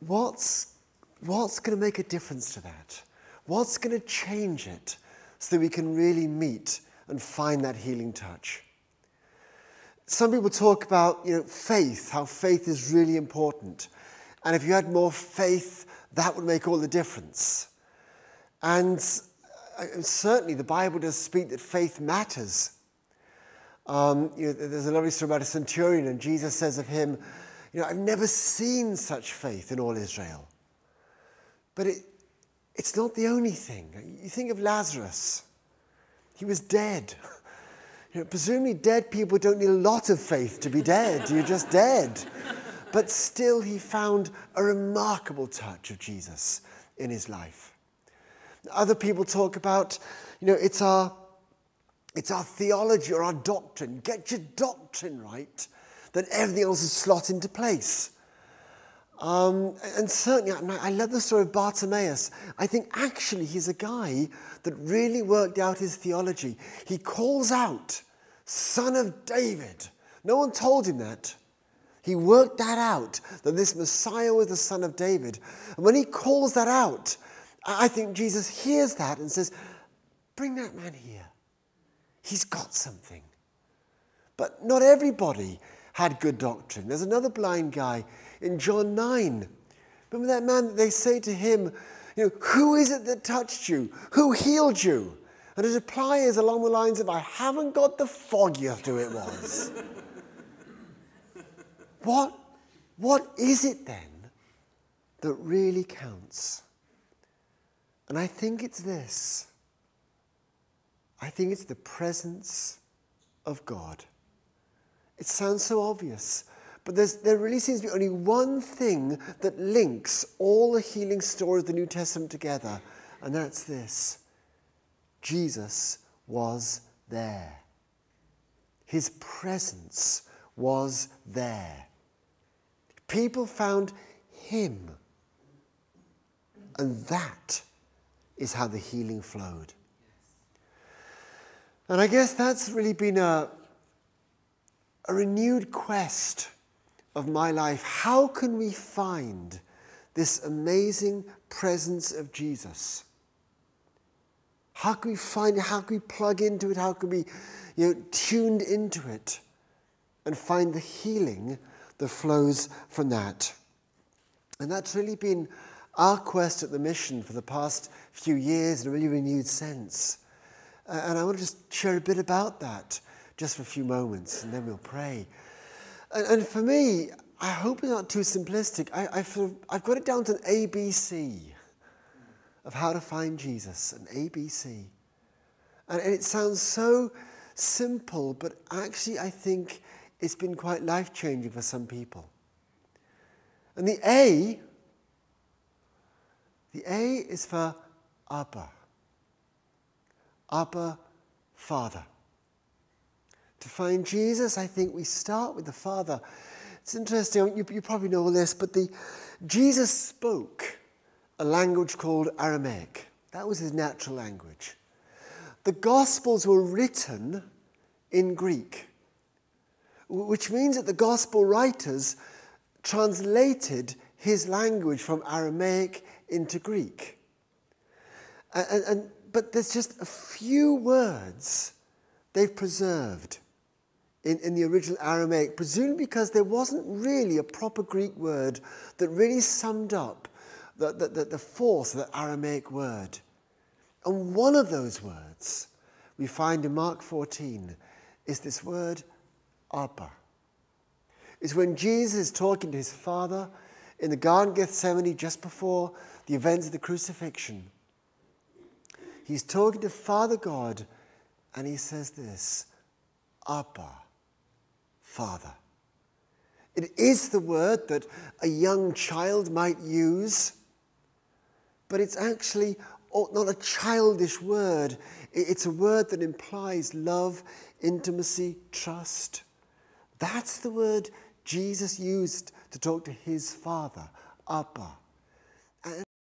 what's going to make a difference to that? What's going to change it so that we can really meet and find that healing touch? Some people talk about, faith, how faith is really important. And if you had more faith, that would make all the difference. And certainly the Bible does speak that faith matters. There's a lovely story about a centurion, and Jesus says of him, I've never seen such faith in all Israel. But it's not the only thing. You think of Lazarus. He was dead. Presumably dead people don't need a lot of faith to be dead. You're just dead. But still he found a remarkable touch of Jesus in his life. Other people talk about, it's our theology or our doctrine. Get your doctrine right, then everything else will slot into place. And certainly, I love the story of Bartimaeus. I think actually he's a guy that really worked out his theology. He calls out, Son of David. No one told him that. He worked that out, that this Messiah was the Son of David. And when he calls that out, I think Jesus hears that and says, bring that man here. He's got something. But not everybody had good doctrine. There's another blind guy in John 9. Remember that man that they say to him, who is it that touched you? Who healed you? And his reply is along the lines of, I haven't got the foggiest who it was. What is it then that really counts? And I think it's this. I think it's the presence of God. It sounds so obvious, but there really seems to be only one thing that links all the healing stories of the New Testament together, and that's this. Jesus was there. His presence was there. People found him, and that is how the healing flowed. And I guess that's really been a renewed quest of my life. How can we find this amazing presence of Jesus? How can we find it? How can we plug into it? How can we, tuned into it and find the healing that flows from that? And that's really been our quest at the mission for the past few years in a really renewed sense. And I want to just share a bit about that just for a few moments, and then we'll pray. And for me, I hope it's not too simplistic. I've got it down to an ABC of how to find Jesus, an ABC. And it sounds so simple, but actually I think it's been quite life-changing for some people. And the A is for Abba. Abba, Father. To find Jesus, I think we start with the Father. It's interesting, you probably know all this, but Jesus spoke a language called Aramaic. That was his natural language. The Gospels were written in Greek, which means that the Gospel writers translated his language from Aramaic into Greek. But there's just a few words they've preserved in the original Aramaic, presumably because there wasn't really a proper Greek word that really summed up the force of that Aramaic word. And one of those words we find in Mark 14 is this word, Abba. It's when Jesus is talking to his Father in the Garden of Gethsemane just before the events of the crucifixion. He's talking to Father God, and he says this, Abba, Father. It is the word that a young child might use, but it's actually not a childish word. It's a word that implies love, intimacy, trust. That's the word Jesus used to talk to his Father, Abba,